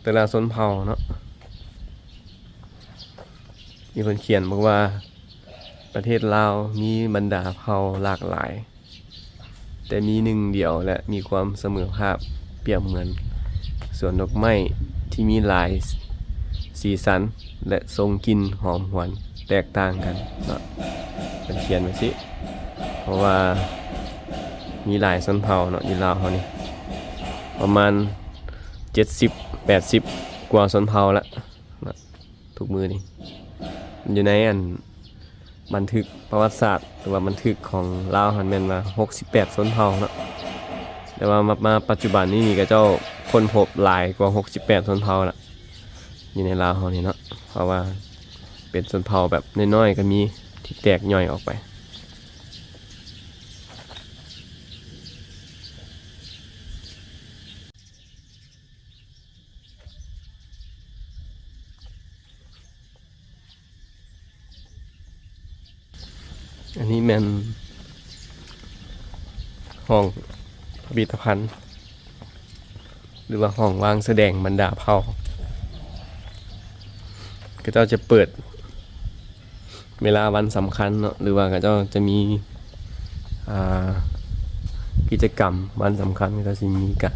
แต่ละชนเผ่าเนาะมีคนเขียนบอกว่าประเทศลาวมีบรรดาเผ่าหลากหลาย แต่มีหนึ่งเดียวและมีความเสมอภาคเปรียบเหมือนสวนดอกไม้ที่มีหลายสีสันและทรงกลิ่นหอมหวนแตกต่างกันเนาะเป็นเขียนไว้สิเพราะว่ามีหลายชนเผ่าเนาะอยู่ลาวเฮานี่ประมาณ70-80กว่าชนเผ่าละนะทุกมือนี่มันอยู่ในบันทึกประวัติศาสตร์หรือว่าบันทึกของลาวหันแม่นว่า68ชนเผ่าเนาะแต่ว่ามาปัจจุบันนี้ก็เจ้าค้นพบหลายกว่า68ชนเผ่าละอยู่ในลาวเฮานี่เนาะเพราะว่าเป็นชนเผ่าแบบน้อยๆก็มีที่แตกย่อยออกไปอันนี้แม่นห้องพิพิธภัณฑ์หรือว่าห้องวางแสดงบรรดาเผ่าก็เจ้าจะเปิดเวลาวันสำคัญเนาะหรือว่าก็เจ้าจะมีกิจกรรมวันสำคัญก็จะมีกัน